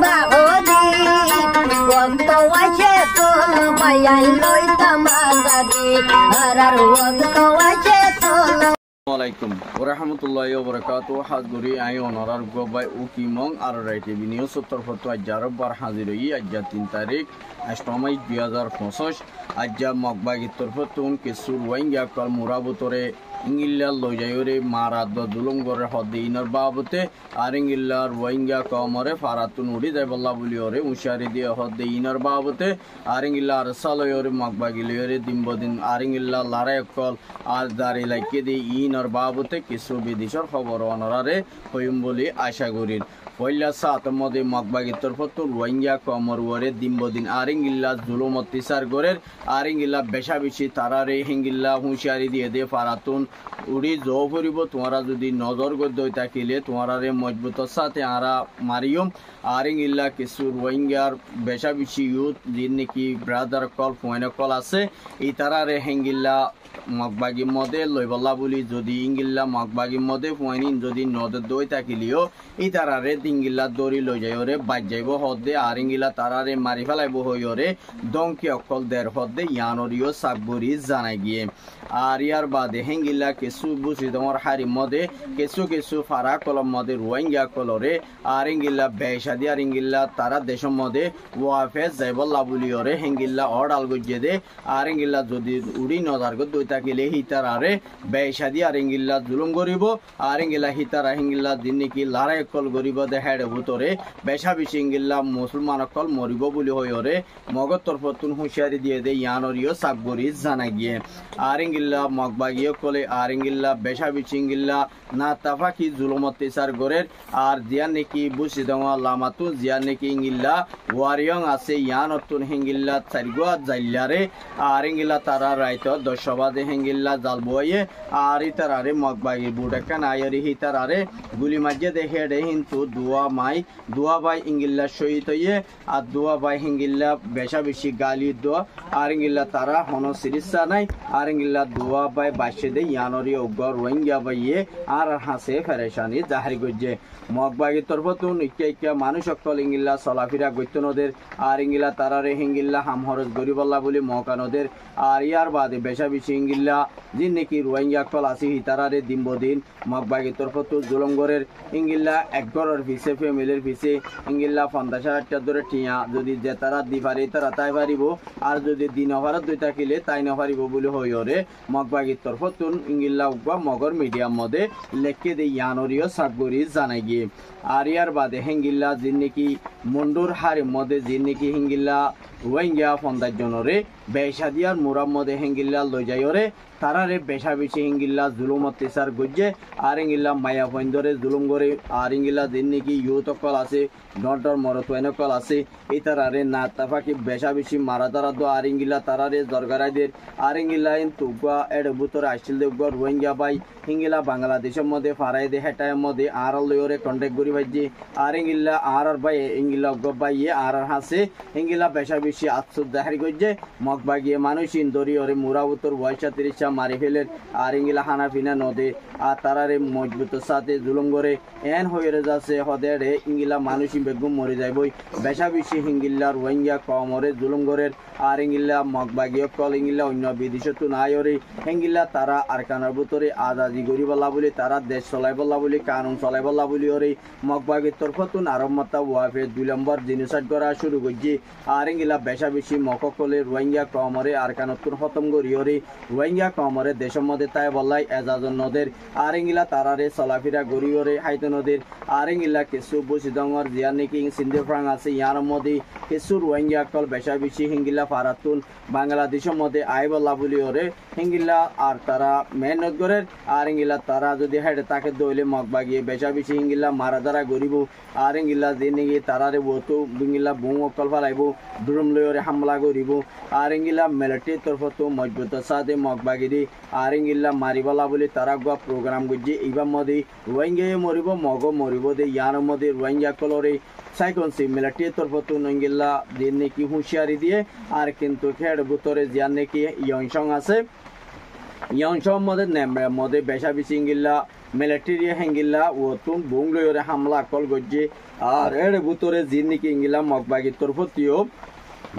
বাহদি ওক্ত ওয়াশে তোল মায়াই লইতা মাজাদি আর ওক্ত ওয়াশে তোল Assalamualaikum warahmatullahi wabarakatuh. Haduri ayo onorar gobai ukimong arai TV news uttor foto ajar bar haziroi ajja 3 tarik astomai 2025 ajja mokbagi torfotun kesur waingya kal murabutore ingilla lojayore marad dulum gore hodde inar babute aringillar waingya komore faratun udi deballa buliore ushari dia hodde inar babute aringillar saloyore mokbagi leyore dimbodin aringillar lare kol ar dari like di inar babute কিছু বিদেশের খবর অনরারে হইম বলি আশা করি পয়লা সাত মধ্যে মকবাগি তরফতুল রোহিঙ্গা কমরওয়ারে দিনবদিন আরিঙ্গিল্লা জুলুম অত্যাচার গরের আরিঙ্গিল্লা বেশা বেশি তারারে হিঙ্গিল্লা হুঁশিয়ারি দিয়ে দে ফারাতুন উড়ি জো ফুরিব তোমরা যদি নজর গদ্দই থাকিলে তোমরারে মজবুতর সাথে আরা মারিয়ম আরিঙ্গিল্লা কিছু রোহিঙ্গার বেশা বেশি ইউথ যিনি নাকি ব্রাদার কল ফোন কল আছে এই তারারে হিঙ্গিল্লা মকবাগি মধ্যে লইবল্লা বলি যদি ইঙ্গিল্লা মকবাগি মধ্যে ফোয়াইন যদি নজর দই থাকিলিও এই তারারে দিঙ্গিল্লা দড়ি লই যাইরে বাজ যাইব হদে আর ইঙ্গিল্লা তারারে মারি ফেলাইব হইরে দংকি অকল দের হদে ইয়ানরিও সাকবরি জানাই গিয়ে আর ইয়ার বাদে হেঙ্গিল্লা কিছু বুঝি তোমার হারি মধ্যে কিছু কিছু ফারা কলম মধ্যে রোহিঙ্গা কলরে আর ইঙ্গিল্লা বেশাদি আর ইঙ্গিল্লা তারা দেশের মধ্যে ওয়াফেজ যাইবল্লা বলিওরে হেঙ্গিল্লা অডাল গজ্জে দে আর ইঙ্গিল্লা যদি উড়ি নজার গদ দই থাকিলে হিতারারে বেশাদি আর ইঙ্গিল্লা জুলুম করিব আর ইঙ্গিল্লা হিতারা হিঙ্গিল্লা দিন নাকি লড়াই কল গরিব দে হেড ভুতরে বেশা বেশি ইঙ্গিল্লা মুসলমান কল মরিব বলি হইরে মগর তরফতুন হুঁশিয়ারি দিয়ে দে ইয়ানরিও সাকবরি জানা গিয়ে আর ইঙ্গিল্লা মগবাগিও কলে আর ইঙ্গিল্লা বেশা বেশি ইঙ্গিল্লা না তাফাকি জুলুম অত্যাচার গরের আর জিয়ান নাকি বুঝি দঙা লামাতু জিয়ান নাকি ইঙ্গিল্লা ওয়ারিয়ং আছে ইয়ানতুন হিঙ্গিল্লা চারিগুয়া জাইল্লারে আর ইঙ্গিল্লা তারা রাইত দশবাদে হিঙ্গিল্লা জালবয়ে আর ইতারারে মগবাগি বুডাকান আয়রি হিতারারে গুলি মাঝে দেখে রে কিন্তু দুয়া বাই ইঙ্গিল্লা শহীদ হইয়ে আর দুয়া বাই হিঙ্গিল্লা বেশা বেশি গালি দোয়া আর ইঙ্গিল্লা তারা হন সিরিসা নাই আর ইঙ্গিল্লা দুয়া বাই বাসে দে ইয়ানরি উগর রোহিঙ্গা বাইয়ে আর হাসে ফেরেশানি জাহির গজ্জে মগবাগি তরফতুন ইকা মানুষ সকল ইঙ্গিল্লা চলাফিরা গৈত্যনদের আর ইঙ্গিল্লা তারারে হিঙ্গিল্লা হামহরজ গরিবল্লা বলি মকানদের আর ইয়ার বাদে বেশা বেশি ইঙ্গিল্লা যিনি নাকি রোহিঙ্গা কল আসি হিতারারে দিনবদিন মগবাগি তরফতু জুলঙ্গরের ইঙ্গিল্লা একগরের পিছে ফ্যামিলির পিছে ইঙ্গিল্লা 50,000 ধরে টিয়া যদি যে তারা দি পারে তারা তাই পারিব আর যদি দিন অভারত দুই থাকিলে তাই নপারিব বলে হইরে মগবাগি তরফতুন ইঙ্গিল্লা উগবা মগর মিডিয়াম মধ্যে লেখকে দে ইয়ানরিও সাকবরি জানাই গিয়ে আর ইয়ার বাদে হিঙ্গিল্লা যিনি নাকি মন্ডুর হারের মধ্যে যিনি নাকি হিঙ্গিল্লা রোহিঙ্গা 50 জনরে বেশাদিয়ার মুরাম মধ্যে হিঙ্গিল্লা লই যাইরে তারারে বেশা বেশি হিঙ্গিল্লা জুলুম অত্যাচার গজ্জে আর ইঙ্গিল্লা মায়া ফন্দরে জুলুম করে আর ইঙ্গিল্লা দিন নাকি ইউথ কল আছে ডন্টর মরতওয়ান কল আছে এই তারারে না তাফাকি বেশা বেশি মারা তারা দো আর ইঙ্গিল্লা তারারে জরগারাইদের আর ইঙ্গিল্লা তুগা এড বুতরে আসছিল দে রোহিঙ্গা বাই হিঙ্গিল্লা বাংলাদেশের মধ্যে ফারাই দে হেটায়ের মধ্যে আর লয়রে কন্টাক্ট করি ভাইজি আর ইঙ্গিল্লা আর বাই ইঙ্গিল্লা গবাইয়ে আর হাসে হিঙ্গিল্লা বেশা বেশি আতসুদ জাহির গজ্জে মগবাগিয়ে মানুষ ইন্দরি ওরে মুরাবুতর 32 মারি ফেলের আর ইঙ্গিলা হানাফিনা নদে আর তারারে মজবুত সাথে জুলুম করে এন হয়ে যাচ্ছে হদেরে ইঙ্গিলা মানুষ বেগুম মরে যাইবই বেশা বেশি হিঙ্গিল্লা রোহিঙ্গা কমরে জুলুম করে আর ইঙ্গিলা মগবাগিও কল ইঙ্গিলা অন্য বিদেশতো নাইরে হিঙ্গিলা তারা আর কানার ভিতরে আজাদি গরিবল্লা বলে তারা দেশ চলাইবল্লা বলে কানুন চলাইবল্লা বলি ওরে মগবাগির তরফতুন আরবমতা ওয়াফে 2 নম্বর জিনিসাইড করা শুরু করছে আর ইঙ্গিলা বেশা বেশি মককলে রোহিঙ্গা কমরে আর কানতুন খতম করি ওরে রোহিঙ্গা কমরে দেশের মধ্যে তাই বললাই এজাজন নদের আর ইঙ্গিলা তারারে চলাফিরা গরিওরে হাইতে নদীর আর ইঙ্গিলা কিছু বসিদঙ্গর জিয়া নাকি সিন্ধু ফ্রাং আছে ইয়ার মধ্যে কিছু রোহিঙ্গা কল বেশা বেশি হিঙ্গিলা ফারাতুন বাংলাদেশের মধ্যে আই বল্লা বলি ওরে হিঙ্গিলা আর তারা মেহনত করে আর ইঙ্গিলা তারা যদি হেডে তাকে দইলে মগবাগিয়ে বেশা বেশি হিঙ্গিলা মারা দ্বারা গরিব আর ইঙ্গিলা দিন নাকি তারারে বতো বিঙ্গিলা বুম অকল ফালাইব ড্রুম লয়রে হামলা করিব আর ইঙ্গিলা মিলিটারি তরফতো মজবুত সাথে মগবাগিরি আর ইঙ্গিল্লা মারিবলা বলে তারা গুয়া প্রোগ্রাম করছে এইবার মধ্যে রোহিঙ্গা মরিব মগ মরিব দে ইয়ার মধ্যে রোহিঙ্গা কলরে সাইকনসি মিলিটারি তরফতো ইঙ্গিল্লা দিন নাকি হুঁশিয়ারি দিয়ে আর কিন্তু খেড় ভিতরে জিয়ান নাকি ইয়ংসং আছে ইয়ংসং মধ্যে নেমরা মধ্যে বেশা বেশি ইঙ্গিল্লা মিলিটারি হেঙ্গিলা ও তুন বুংলয়রে হামলা কল গজ্জে আর এর ভিতরে জিন্নিকি ইঙ্গিলা মগবাগি তরফতিও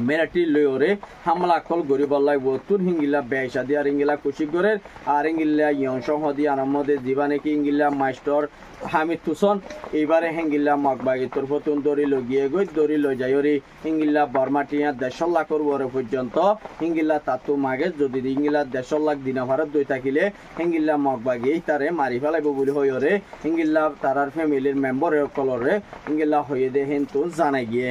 মিলিটারি লয়রে হামলা কল গরি বল্লাই ও তুন হিঙ্গিলা বেশা দিয়ার ইঙ্গিলা কুশি গরের আর ইঙ্গিলা ইয়ং সংহদি আনামদে জীবানেকি ইঙ্গিলা মাস্টার হামিদ তুসন এবারে হেঙ্গিল্লা মগবাগি তরফতুন দড়ি লগিয়ে গই দড়ি লই যাইরি হিঙ্গিল্লা বর্মাটিয়া 1.5 লাখ ওরে পর্যন্ত হিঙ্গিল্লা তাতু মাগে যদি হিঙ্গিল্লা 1.5 লাখ দিনা ভারত দই থাকিলে হিঙ্গিল্লা মগবাগি তারে মারি ফেলাইব বলি হইরে হিঙ্গিল্লা তারার ফ্যামিলির মেম্বার কলরে হিঙ্গিল্লা হইয়ে দে হেনতুন জানাই গিয়ে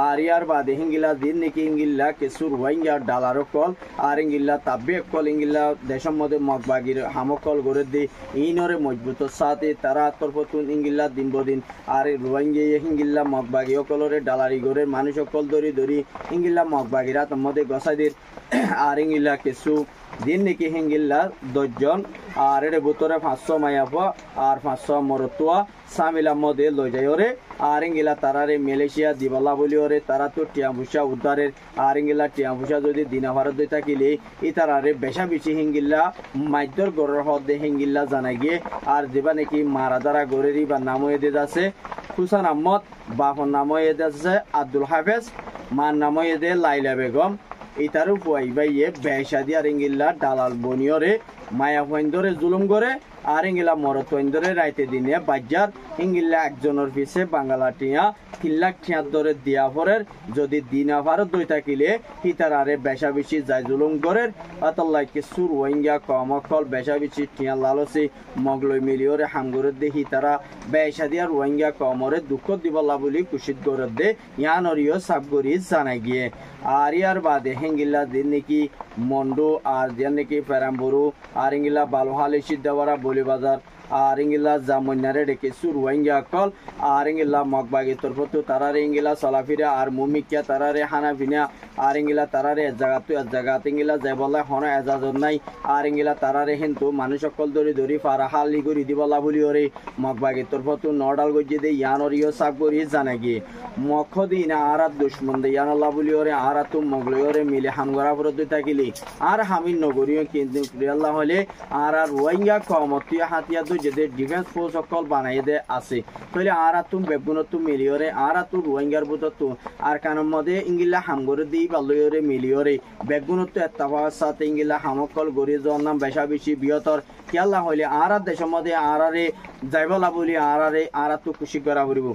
আর ইয়ার বাদে হিঙ্গিলা দিন নাকি ইঙ্গিল্লা কিছু রোহিঙ্গা ডালার কল আর ইঙ্গিল্লা তাব্বে কল ইঙ্গিল্লা দেশের মধ্যে মগবাগির হামকল গড়ে দি ইনরে মজবুত সাথে তারা তরফতুন ইঙ্গিল্লা দিন বদিন আর রোহিঙ্গা হিঙ্গিল্লা মগবাগি অকলরে ডালারি গড়ের মানুষ অকল দরি দরি ইঙ্গিল্লা মগবাগিরা তোর মধ্যে গসাইদের আর ইঙ্গিল্লা কিছু দিন নাকি হিঙ্গিল্লা 10 জন আর এর ভিতরে 500 মায়াফা আর 500 মরতুয়া সামিলা মধ্যে লই যায় ওরে আর ইঙ্গিলা তারারে মালয়েশিয়া দিবালা বলি ওরে তারা তো টিয়ামুসা উদ্ধারের আর ইঙ্গিলা টিয়ামুসা যদি দিনা ভারত দই থাকিলে ই তারারে বেশা বেশি হিঙ্গিল্লা মাইদর গড়ের হদে হিঙ্গিল্লা জানাই গিয়ে আর যেবা নাকি মারা দ্বারা গড়েরই বা নাম এদে আছে হুসান আহমদ বাপর নাম এদে আছে আব্দুল হাফেজ মার নাম এদে লাইলা বেগম ইতারু পুয়াই বাইয়ে বেশা দিয়া ইঙ্গিল্লা দালাল বনিয়রে মায়া ফইন্দরে জুলুম করে আর ইঙ্গিলা মরত ফইন্দরে রাইতে দিনে বাজার ইঙ্গিল্লা একজনের পিছে বাঙালাটিয়া 3 লাখ টিয়া ধরে দিয়া পরের যদি দিনা ভারত দই থাকিলে হিতারারে বেশা বেশি যাই জুলুম করে আতাল্লাহ কিছু রোহিঙ্গা কমকল বেশা বেশি টিয়া লালসি মগলই মিলিয়রে হামগরে দে হিতারা বেশা দিয়া রোহিঙ্গা কমরে দুঃখ দিবলা বলি কুশিত করে দে ইয়ানরিও সাবগরি জানাই গিয়ে আর ইয়ার বাদে হেঙ্গিল্লা দিন নাকি মন্ডু আর দিন নাকি ফেরামবুরু আর ইঙ্গিলা বালুহালি সিদ্ধাওয়ারা বলিবাজার আর ইঙ্গিলা জামুনারে ডেকে রোহিঙ্গা কল আর ইঙ্গিলা মগবাগি তরফতু তারারে ইঙ্গিলা চলাফিরা আর মুমিকিয়া তারারে হানাফিনা আর ইঙ্গিলা তারারে এক জায়গাতে ইঙ্গিলা যাই বলা হন এজাজত নাই আর ইঙ্গিলা তারারে কিন্তু মানুষ সকল দরি দরি ফারা হালি করি দিবলা বলি ওরে মগবাগি তরফতু নডাল গজ্জে দে ইয়ানরিও সাব করি জানা গিয়ে মখদি না আরাত দুশ্মন দে ইয়ানল্লাহ বলি ওরে আরাতু মগলি ওরে মিলে হামগরা পরতে থাকিলি আর হামিন নগরীয় কিন্তু আল্লাহ হলে আর রোহিঙ্গা কমতিয়া হাতিয়া যেতে ডিফেন্স ফোর্স সকল বানাই দে আছে তাহলে আরাতু বেগুনতু মিলিয়রে আরাতু রোহিঙ্গার বুততু আর কানের মধ্যে ইঙ্গিলা হামগরে দি বালয়রে মিলিয়রে বেগুনতু এত্তাফার সাথে ইঙ্গিলা হামকল গরি জন নাম বেশা বেশি বিয়তর কিয়াল্লা হইলে আরা দেশের মধ্যে আরারে যাইবলা বলি আরারে আরাতু খুশি করা পড়িব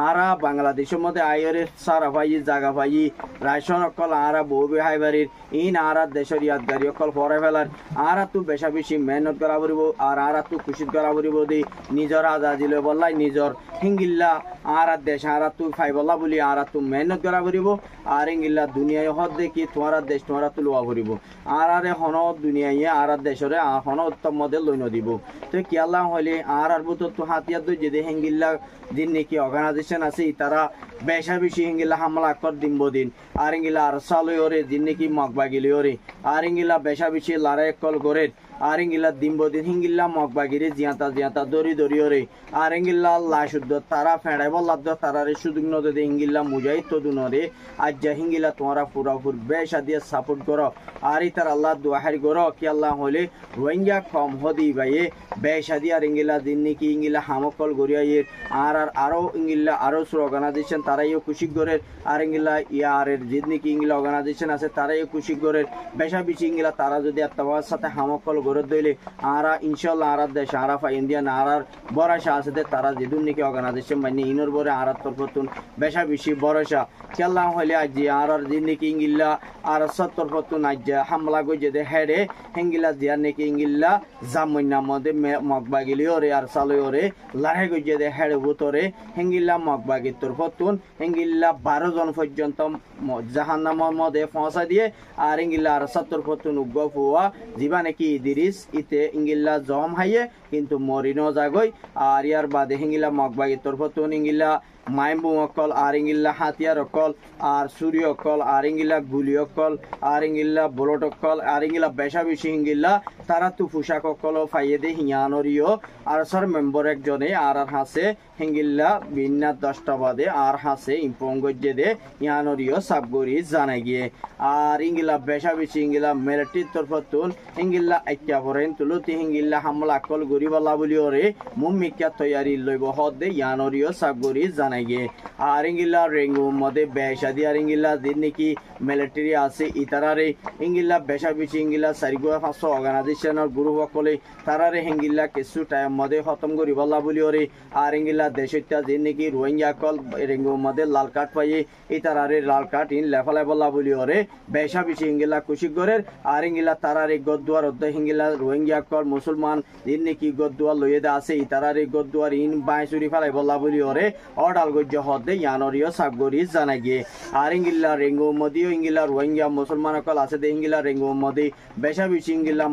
আরা বাংলাদেশের মধ্যে আইরে সারা ভাই জায়গা ভাই রাশন অকল আরা বউ বিহাই বাড়ির ইন আরা দেশের ইয়াদগারি অকল ফরে ফেলার আরাতু বেশা বেশি মেহনত করা পড়িব আর আরাতু খুশি করা পড়িব দি নিজর আজাদিলে বললাই নিজর হিঙ্গিল্লা আরা দেশ আরাতু ফাইবলা বলি আরাতু মেহনত করা পড়িব আর হিঙ্গিল্লা দুনিয়ায় হদ দেখি তোমার দেশ তোমার তুলবা পড়িব আরে হন দুনিয়ায় আর দেশরে হন উত্তম মধ্যে লইন দিব তো কিয়াল্লা হইলে আর বুতো হাতিয়ার দই যদি হেঙ্গিল্লা দিন নাকি অর্গানাইজেশন আছে তারা বেশা বেশি হিঙ্গিলা হামলা কর দিনব দিন আর হিঙ্গিলা আর সালই ওরে দিন নাকি মগবাগিলি ওরে আর হিঙ্গিলা বেশা বেশি লড়াই কল করে আর হিঙ্গিলা দিনব দিন হিঙ্গিল্লা মগবাগিরি জিয়াতা দরি দরি ওরে আর হিঙ্গিল্লা লাশুদ্ধ তারা ফেড়াই বল্লাদ তারারে সুযোগ নদে হিঙ্গিল্লা মুজাহিদ তদুনরে আজ যা হিঙ্গিলা তোমরা পুরাপুর বেশা দিয়ে সাপোর্ট করো আর ইতার আল্লাহ দোয়াহার করো কি আল্লাহ হলে রোহিঙ্গা কম হদি বাইয়ে বেশা দিয়ে আর ইঙ্গিলা দিন নাকি ইঙ্গিলা হামকল গড়িয়াইয়ের আর আরো ইঙ্গিল্লা আরো অর্গানাইজেশন তারাইও খুশি করে আর ইঙ্গিলা ইয়ারের যে নাকি ইঙ্গিলা অর্গানাইজেশন আছে তারাইও খুশি করে বেশা বেশি ইঙ্গিলা তারা যদি আত্মাবার সাথে হামকল গড়ে দইলে আরা ইনশাল্লাহ আর দেশ আরাফা ইন্ডিয়ান আর বরাসা আছে তারা যেদুন নাকি অর্গানাইজেশন মানে ইনর বরে আর তরফতুন বেশা বেশি বরসা খেলা হইলে আজ আর যে নাকি ইঙ্গিল্লা আর তরফতুন আজ হামলা গই যে হেডে হেঙ্গিলা দিয়া নাকি ইঙ্গিল্লা জামুনা মধ্যে মগবাগিলি ওরে আর সালই ওরে লড়াই গই যে হেড ভুতরে হেঙ্গিল্লা মগবাগির তরফতুন হেঙ্গিল্লা 12 জন পর্যন্ত জাহান্নামের মধ্যে পৌঁছা দিয়ে আর ইঙ্গিল্লা আর তরফতুন উগ্গফুয়া জীবা নাকি ইদিরিস ইতে ইঙ্গিল্লা জম হাইয়ে কিন্তু মরিনো জাগই আর ইয়ার বাদে হিঙ্গিলা মগবাগির তরফতুন ইঙ্গিলা মাইম্বু অকল আর ইঙ্গিল্লা হাতিয়ার অকল আর সুরি অকল আর ইঙ্গিল্লা গুলি অকল আর ইঙ্গিল্লা বুলেট অকল আর ইঙ্গিল্লা বেশা বেশি হিঙ্গিল্লা তারা তু পোশাক অকল ফাইয়ে দে হিয়ানরিও আর সর মেম্বর একজনে আর হাসে হিঙ্গিল্লা বিন্না 10টা বাদে আর হাসে ইম্পঙ্গজে দে হিয়ানরিও সাবগরি জানাই গিয়ে আর ইঙ্গিল্লা বেশা বেশি ইঙ্গিল্লা মিলিটারির তরফতুন ইঙ্গিল্লা একটা পরেন তুলতি হিঙ্গিল্লা হামলা অকল গরিবাল্লা বলিওরে মুমিকা তৈয়ারি লইব হদে হিয়ানরিও সাবগরি জানাই গিয়ে আর ইঙ্গিল্লা রেঙ্গু মধ্যে বেশা দিয়ে আর ইঙ্গিল্লা দিন নাকি মিলিটারি আছে ইতারারে ইঙ্গিল্লা বেশা বেশি ইঙ্গিল্লা 4-500 অর্গানাইজেশনের গ্রুপ সকলে তারারে হিঙ্গিল্লা কিছু টাইম মধ্যে খতম করিবাল্লা বলিওরে আর ইঙ্গিল্লা দেশটা দিন নাকি রোহিঙ্গা কল রেঙ্গু মধ্যে লাল কার্ড পাইয়ে ইতারারে লাল কার্ড ইন লেফালাই বল্লা বলিওরে বেশা বেশি হিঙ্গিল্লা খুশি করের আর ইঙ্গিল্লা তারারে গদ্দুয়ার অর্ধ হিঙ্গিল্লা রোহিঙ্গা কল মুসলমান দিন নাকি গদ্দুয়ার লইয়ে দে আছে ইতারারে গদ্দুয়ার ইন বাইসুরি ফেলাই বল্লা বলিওরে অডাল গজ্য হদে ইয়ানরিও সাবগরি জানাই গিয়ে আর ইঙ্গিল্লা রেঙ্গু মদিও ইঙ্গিল্লা রোহিঙ্গা মুসলমান কল আছে দে ইঙ্গিল্লা রেঙ্গু মদি বেশা বেশি ইঙ্গিল্লা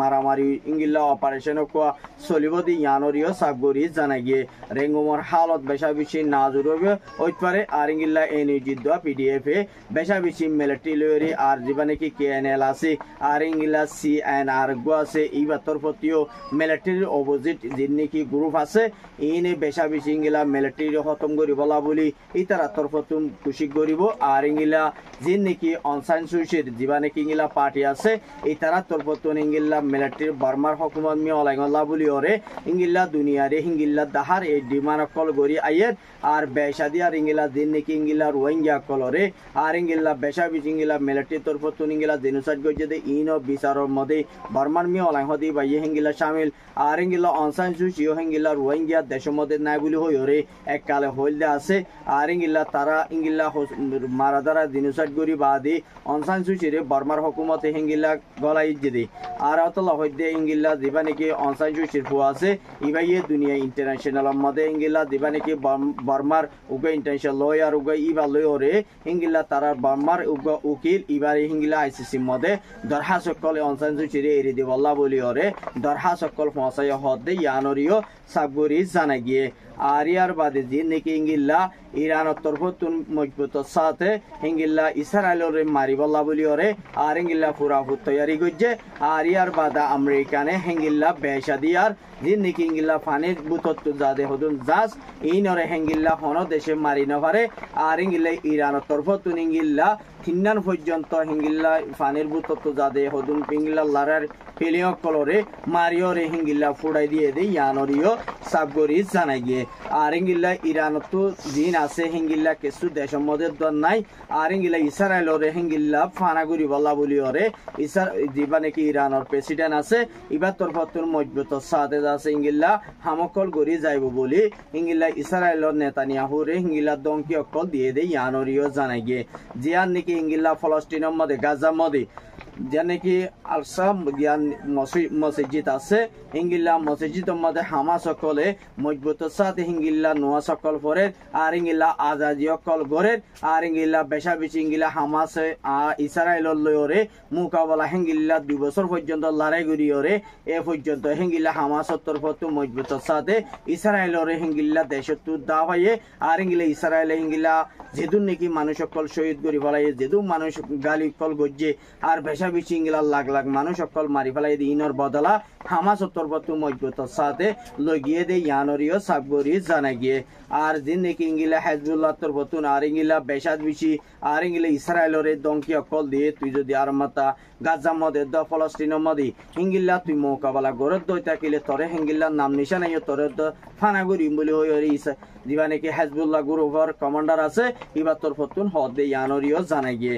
মারামারি ইঙ্গিল্লা অপারেশন কোয়া চলিব দি ইয়ানরিও সাবগরি জানাই গিয়ে রেঙ্গুমর হালত বেশা বেশি নাজুর হবে হইতে পারে আর ইঙ্গিল্লা এনইজি দোয়া পিডিএফ এ বেশা বেশি মিলিটারি লয়রি আর জীবনে কি কেএনএল আছে আর ইঙ্গিল্লা সিএনআর গো আছে ইবা তরফতিও মিলিটারির অপোজিট যিনি কি গ্রুপ আছে ইনে বেশা বেশি ইঙ্গিল্লা মিলিটারি খতম করি বলা বলি ইতারা তরফতুম খুশি করিব আর ইঙ্গিল্লা যিনি কি অনসাইন সুইসের জীবনে কি ইঙ্গিল্লা পার্টি আছে ইতারা তরফতুন ইঙ্গিল্লা মিলিটারি বার্মার হকুমত মি অলাইঙ্গলা বলি ওরে ইঙ্গিল্লা দুনিয়ারে হিঙ্গিল্লা দাহার এই ডিমান্ড কল গরি আইয়ের আর বেশা দিয়ে আর ইঙ্গিল্লা দিন নাকি ইঙ্গিল্লা রোহিঙ্গা কলরে আর ইঙ্গিল্লা বেশা বেশি ইঙ্গিল্লা মিলিটারি তরফতুন ইঙ্গিল্লা জেনোসাইড গজে দে ইনো বিচারর মধ্যে বার্মার মি অলাইঙ্গ দি বাইয়ে হিঙ্গিল্লা শামিল আর ইঙ্গিল্লা অনসাইন সুইসিও হিঙ্গিল্লা রোহিঙ্গা দেশের মধ্যে নাই বলি হই ওরে এককালে হইলে আছে আর ইঙ্গিল্লা তারা ইঙ্গিল্লা মারা দ্বারা জেনোসাইড গরি বাদি অনসাইন সুইসিরে বার্মার হকুমতে হিঙ্গিল্লা গলাই দিদি আর অতলা হইতে ইঙ্গিল্লা দিবা নাকি অনসাইন সুইসির ফু আছে ইবাইয়ে দুনিয়া ইন্টারন্যাশনাল মধ্যে ইঙ্গিল্লা দিবা নাকি বার্মার উগা ইন্টারন্যাশনাল লয়ার উগা ইবা লয়রে ইঙ্গিল্লা তারা বার্মার উগা উকিল ইবারে হিঙ্গিল্লা আইসিসি মধ্যে দরহা সকল অনসাইন সুইসিরে এরি দিবল্লা বলি ওরে দরহা সকল ফসাই হদে ইয়ানরিও সাবগরি জানা গিয়ে আর ইয়ার বাদে যে নাকি ইঙ্গিল্লা ইরানের তরফতুন মজবুত সাথে ইঙ্গিল্লা ইসরায়েলের মারিবল্লা বলি ওরে আর ইঙ্গিল্লা ফুরাফুত তৈয়ারি করছে আর ইয়ার বাদা আমেরিকানে হিঙ্গিল্লা বেশা দিয়ার যে নাকি ইঙ্গিল্লা ফানির বুতত্ব যাদে হদুন জাস ইনরে হিঙ্গিল্লা হন দেশে মারি নপারে আর ইঙ্গিল্লা ইরানের তরফতুন ইঙ্গিল্লা তিন্নান পর্যন্ত হিঙ্গিল্লা ফানির বুতত্ব যাদে হদুন পিঙ্গিল্লা লারার পেলিও কলরে মারিওরে হিঙ্গিল্লা ফুড়াই দিয়ে দে ইয়ানরিও সাবগরি জানাই গিয়ে আর ইঙ্গিল্লা ইরানত দিন আছে হিঙ্গিল্লা কিছু দেশের মধ্যে দর নাই আর ইঙ্গিল্লা ইসরায়েলরে হিঙ্গিল্লা ফানাগুড়ি বলা বলি ওরে দিবা নাকি ইরানের প্রেসিডেন্ট আছে ইবার তরফতুন মজবুত সাথে আছে ইঙ্গিল্লা হামকল গড়ি যাইব বলি ইঙ্গিল্লা ইসরায়েলর নেতানিয়াহুরে হিঙ্গিল্লা দমকি অকল দিয়ে দে ইয়ানরিও জানাই গিয়ে জিয়ান নাকি ইঙ্গিল্লা ফলস্তিনের মধ্যে গাজার মধ্যে যেন কি আলসা মসজিদ আছে ইঙ্গিল্লা মসজিদের মধ্যে হামা সকলে মজবুত সাথে হিঙ্গিল্লা নোয়া সকল পরে আর ইঙ্গিল্লা আজাদি অকল গড়ে আর ইঙ্গিল্লা বেশা বেশি ইঙ্গিল্লা হামাসে ইসরায়েলর লয়রে মোকাবেলা হিঙ্গিল্লা 2 বছর পর্যন্ত লড়াই করিওরে এ পর্যন্ত হিঙ্গিল্লা হামাসর তরফত মজবুত সাথে ইসরায়েলরে হিঙ্গিল্লা দেশত দা হয়ে আর ইঙ্গিল্লা ইসরায়েলে হিঙ্গিল্লা যেদুন নাকি মানুষ সকল শহীদ করি ফেলাই যেদু মানুষ গালি কল গজ্জে আর বেশা বেশি ইঙ্গিল্লা লাখ লাখ মানুষ সকল মারি ফেলাই ইনর বদলা হামাসর তরফত মজবুত সাথে লগিয়ে দে ইয়ানরিও সাবগরি জানা গিয়ে আর দিন নাকি ইঙ্গিল্লা হেজবুল্লাহ তরফতুন আর ইঙ্গিল্লা বেশাদ বেশি আর ইঙ্গিল্লা ইসরায়েলরে দমকি অকল দিয়ে তুই যদি আর মাতা গাজা মধ্যে দ ফলস্তিনের মধ্যে হিঙ্গিল্লা তুই মোকাবেলা গড়ত দই থাকিলে তরে হিঙ্গিল্লার নাম নিশা নাই তরে ফানাগুড়ি বলি হয়ে দিবা নাকি হেজবুল্লাহ গ্রুপর কমান্ডার আছে ইবার তরফতুন হদে ইয়ানরিও জানা গিয়ে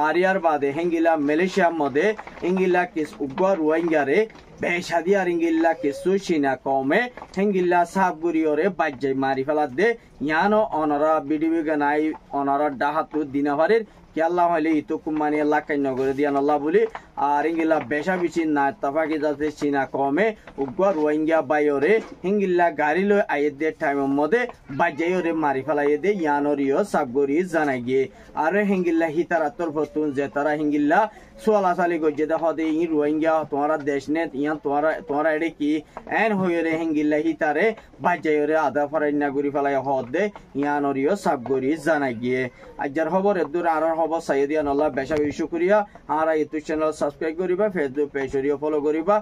আর ইয়ার বাদে হিঙ্গিল্লা মালয়েশিয়ার মধ্যে ইঙ্গিল্লা কিস উগ্র রোহিঙ্গারে বেশাদি আর ইঙ্গিল্লা কিছু চীনা কমে হিঙ্গিল্লা সাবগুড়িওরে বাজ্যাই মারি ফেলা দে ইয়ানো অনরা বিডিবি গানাই অনরা ডাহাতু দিনাভারের কি আল্লাহ হইলে ইতো কুমানি আল্লাহ কান্য করে দিয়ান আল্লাহ বলি আর ইঙ্গিল্লা বেশা বেশি না তাফাকি যাতে চীনা কমে উগ্র রোহিঙ্গা বাইরে হিঙ্গিল্লা গাড়ি লই আইয়ে দে টাইমের মধ্যে বাজ্যাইরে মারি ফেলাই দে ইয়ানরিও সাবগুড়ি জানাই গিয়ে আর হিঙ্গিল্লা হিতারা তরফতুন যে তারা হিঙ্গিল্লা সোয়ালা সালি গজে দে হদে ই রোহিঙ্গা তোমারা দেশ নে ইয়া তোমারা এডে কি এন হইরে হিঙ্গিল্লা হিতারে বাজ্যাইরে আদা ফরাই না গুরি ফেলাই হদ মধ্যে ইয়ানরিও সাবগরি জানাই গিয়ে আজ্জার খবর এদুর আর খবর সাইদিয়া নল্লা বেশা বেশি শুকরিয়া আর ইউটিউব চ্যানেল সাবস্ক্রাইব করিবা ফেসবুক পেজ ফলো করিবা।